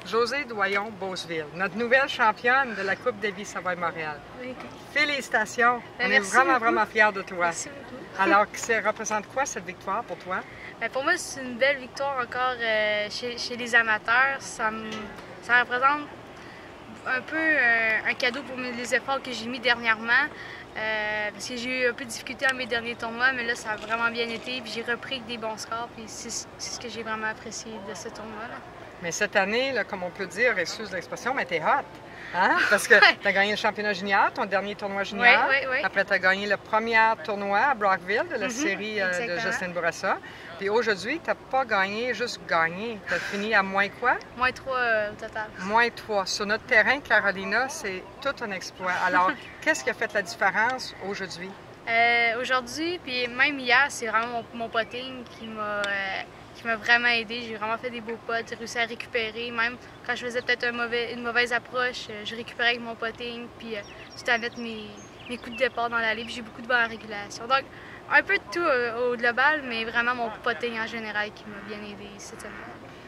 Josée Doyon-Beauceville, notre nouvelle championne de la Coupe Davis-Savoie-Montréal. Oui. Félicitations! On est vraiment fiers de toi. Merci beaucoup. Alors, ça représente quoi cette victoire pour toi? Bien, pour moi, c'est une belle victoire encore chez les amateurs. Ça représente un peu un cadeau pour les efforts que j'ai mis dernièrement. Parce que j'ai eu un peu de difficulté dans mes derniers tournois, mais là, ça a vraiment bien été. Puis j'ai repris avec des bons scores. Puis c'est ce que j'ai vraiment apprécié de ce tournoi-là. Mais cette année, là, comme on peut dire, excuse l'expression, mais t'es hot. Hein? Parce que tu as gagné le championnat junior, ton dernier tournoi junior. Oui. Après, tu as gagné le premier tournoi à Brockville de la série de Justine Bourassa. Puis aujourd'hui, tu n'as pas gagné, juste gagné. Tu as fini à moins quoi? Moins 3 au total. Moins 3. Sur notre terrain, Carolina, c'est tout un exploit. Alors, qu'est-ce qui a fait la différence aujourd'hui? Aujourd'hui, puis même hier, c'est vraiment mon putting qui m'a vraiment aidé. J'ai vraiment fait des beaux putts, j'ai réussi à récupérer. Même quand je faisais peut-être une mauvaise approche, je récupérais avec mon putting, puis j'étais à mettre mes coups de départ dans l'allée, puis j'ai beaucoup de balles en régulation. Donc, un peu de tout au global, mais vraiment mon putting en général qui m'a bien aidé cette semaine.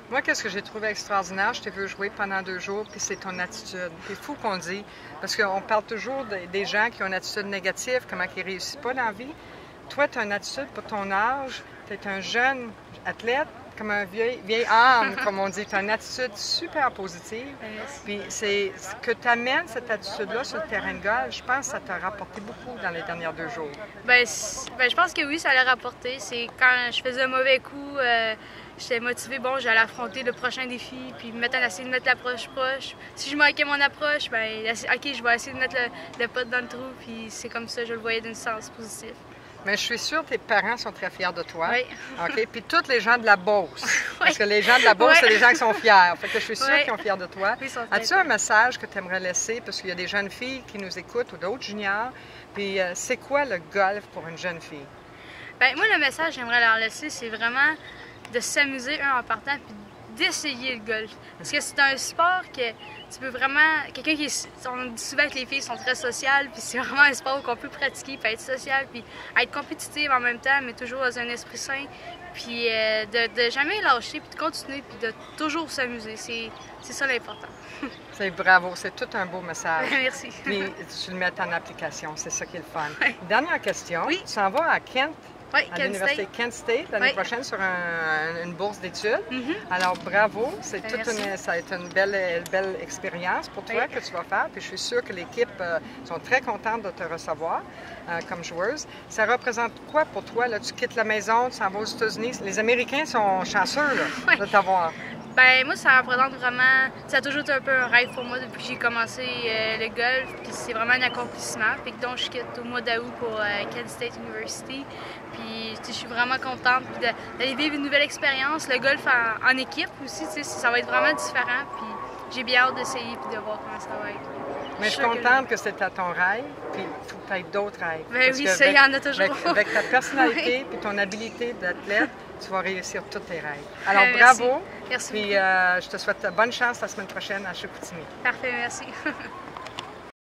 Moi, qu'est-ce que j'ai trouvé extraordinaire? Je t'ai vu jouer pendant 2 jours, puis c'est ton attitude. C'est fou qu'on dit, parce qu'on parle toujours des gens qui ont une attitude négative, comment ils ne réussissent pas dans la vie. Toi, tu as une attitude pour ton âge, tu es un jeune athlète, comme un vieil âme, comme on dit. Tu as une attitude super positive. Puis c'est que tu amènes cette attitude-là sur le terrain de golf, je pense que ça t'a rapporté beaucoup dans les derniers 2 jours. Ben, je pense que oui, ça l'a rapporté. C'est quand je faisais un mauvais coup, j'étais motivée, bon, j'allais affronter le prochain défi, puis essayer de mettre l'approche proche. Si je manquais mon approche, ben, OK, je vais essayer de mettre le putt dans le trou, puis c'est comme ça, je le voyais d'un sens positif. Mais je suis sûre que tes parents sont très fiers de toi. Oui. OK? Puis tous les gens de la Beauce. Parce que les gens de la Beauce, c'est les gens qui sont fiers. Fait que je suis sûre qu'ils sont fiers de toi. Oui, as-tu un message que tu aimerais laisser? Parce qu'il y a des jeunes filles qui nous écoutent ou d'autres juniors. Puis c'est quoi le golf pour une jeune fille? Bien, moi, le message que j'aimerais leur laisser, c'est vraiment de s'amuser en partant, puis d'essayer le golf. Parce que c'est un sport que tu peux vraiment... On dit souvent que les filles sont très sociales, puis c'est vraiment un sport qu'on peut pratiquer, puis être social, puis être compétitive en même temps, mais toujours dans un esprit sain, puis de jamais lâcher, puis de continuer, puis de toujours s'amuser. C'est ça l'important. C'est bravo, c'est tout un beau message. Merci. Puis tu le mets en application, c'est ça qui est le fun. Oui. Dernière question. Oui. Tu s'en vas à Kent? Oui, à l'Université Kent State l'année prochaine sur une bourse d'études. Alors, bravo. Ça va être une belle expérience pour toi que tu vas faire. Puis je suis sûre que l'équipe sont très contentes de te recevoir comme joueuse. Ça représente quoi pour toi? Là, tu quittes la maison, tu s'en vas aux États-Unis. Les Américains sont chanceux là, de t'avoir. Ben moi, ça représente vraiment... Ça a toujours été un peu un rêve pour moi depuis que j'ai commencé le golf. Puis c'est vraiment un accomplissement. Puis donc, je quitte au mois d'août pour Kent State University. Puis je suis vraiment contente d'aller vivre une nouvelle expérience. Le golf en équipe aussi, ça va être vraiment différent. Puis j'ai bien hâte d'essayer et de voir comment ça va être. Mais je suis contente que c'était ton rêve, puis il faut que tu aies d'autres rêves. Ben oui, ça, il y en a toujours. Avec ta personnalité et ton habilité d'athlète, tu vas réussir tous tes rêves. Alors, bravo. Merci. Puis je te souhaite bonne chance la semaine prochaine à Chicoutimi. Parfait, merci.